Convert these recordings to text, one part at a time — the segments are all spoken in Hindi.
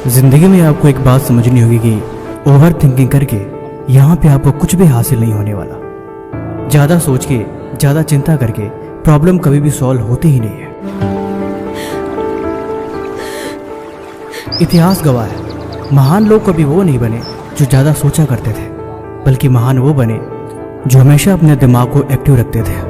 जिंदगी में आपको एक बात समझनी होगी कि ओवर थिंकिंग करके यहाँ पे आपको कुछ भी हासिल नहीं होने वाला। ज़्यादा सोच के, ज़्यादा चिंता करके प्रॉब्लम कभी भी सॉल्व होती ही नहीं है। इतिहास गवाह है, महान लोग कभी वो नहीं बने जो ज़्यादा सोचा करते थे, बल्कि महान वो बने जो हमेशा अपने दिमाग को एक्टिव रखते थे।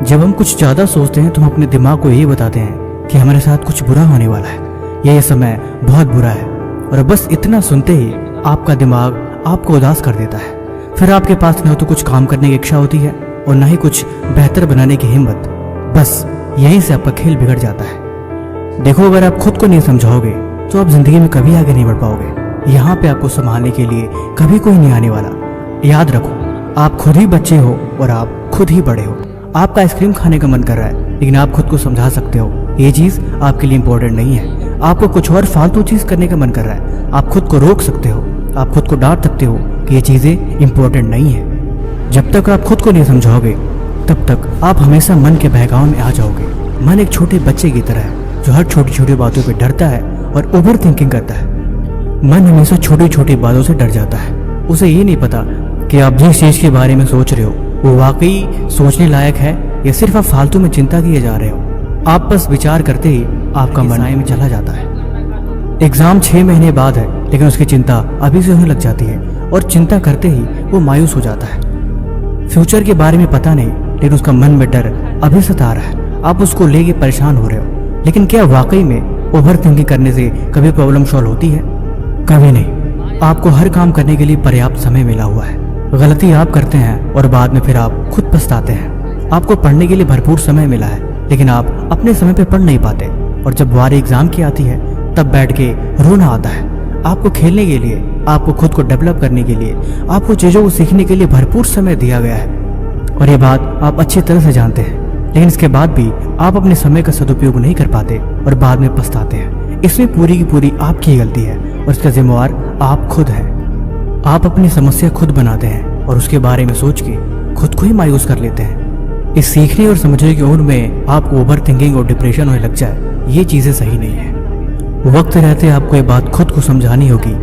जब हम कुछ ज़्यादा सोचते हैं तो हम अपने दिमाग को यही बताते हैं कि हमारे साथ कुछ बुरा होने वाला है, ये समय बहुत बुरा है, और बस इतना सुनते ही आपका दिमाग आपको उदास कर देता है। फिर आपके पास न तो कुछ काम करने की इच्छा होती है और न ही कुछ बेहतर बनाने की हिम्मत। बस यहीं से आपका खेल बिगड़ जाता है। देखो, अगर आप खुद को नहीं समझाओगे तो आप जिंदगी में कभी आगे नहीं बढ़ पाओगे। यहाँ पे आपको संभालने के लिए कभी कोई नहीं आने वाला। याद रखो, आप खुद ही बच्चे हो और आप खुद ही बड़े हो। आपका आइसक्रीम खाने का मन कर रहा है, लेकिन आप खुद को समझा सकते हो ये चीज़ आपके लिए इम्पोर्टेंट नहीं है। आपको कुछ और फालतू चीज़ करने का मन कर रहा है, आप खुद को रोक सकते हो, आप खुद को डांट सकते हो कि ये चीज़ें इम्पोर्टेंट नहीं है। जब तक आप खुद को नहीं समझाओगे तब तक आप हमेशा मन के बहकाव में आ जाओगे। मन एक छोटे बच्चे की तरह है जो हर छोटी छोटी बातों पर डरता है और ओवर थिंकिंग करता है। मन हमेशा छोटी छोटी बातों से डर जाता है। उसे ये नहीं पता कि आप जिस चीज़ के बारे में सोच रहे हो वो वाकई सोचने लायक है या सिर्फ आप फालतू में चिंता किए जा रहे हो। आप बस विचार करते ही आपका मन में चला जाता है। एग्जाम 6 महीने बाद है, लेकिन उसकी चिंता अभी से होने लग जाती है और चिंता करते ही वो मायूस हो जाता है। फ्यूचर के बारे में पता नहीं, लेकिन उसका मन में डर अभी सता रहा है। आप उसको लेके परेशान हो रहे हो, लेकिन क्या वाकई में ओवर थिंकिंग करने से कभी प्रॉब्लम सॉल्व होती है? कभी नहीं। आपको हर काम करने के लिए पर्याप्त समय मिला हुआ है। गलती आप करते हैं और बाद में फिर आप खुद पछताते हैं। आपको पढ़ने के लिए भरपूर समय मिला है, लेकिन आप अपने समय पे पढ़ नहीं पाते, और जब बारी एग्जाम की आती है तब बैठ के रोना आता है। आपको खेलने के लिए, आपको खुद को डेवलप करने के लिए, आपको चीज़ों को सीखने के लिए भरपूर समय दिया गया है, और ये बात आप अच्छी तरह से जानते हैं। लेकिन इसके बाद भी आप अपने समय का सदुपयोग नहीं कर पाते और बाद में पछताते हैं। इसमें पूरी की पूरी आपकी गलती है और इसका जिम्मेवार आप खुद हैं। आप अपनी समस्या खुद बनाते हैं और उसके बारे में सोच के खुद को ही मायूस कर लेते हैं। इस सीखने और समझने की उम्र में आपको ओवर थिंकिंग और डिप्रेशन होने लग जाए, ये चीज़ें सही नहीं है। वक्त रहते आपको ये बात खुद को समझानी होगी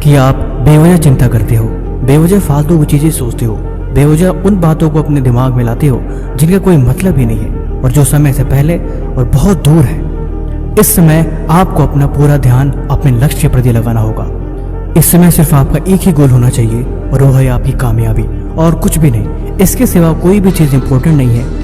कि आप बेवजह चिंता करते हो, बेवजह फालतू की चीज़ें सोचते हो, बेवजह उन बातों को अपने दिमाग में लाते हो जिनका कोई मतलब ही नहीं है और जो समय से पहले और बहुत दूर है। इस समय आपको अपना पूरा ध्यान अपने लक्ष्य के प्रति लगाना होगा। इस समय सिर्फ आपका एक ही गोल होना चाहिए और वो है आपकी कामयाबी, और कुछ भी नहीं। इसके सिवा कोई भी चीज़ इंपॉर्टेंट नहीं है। और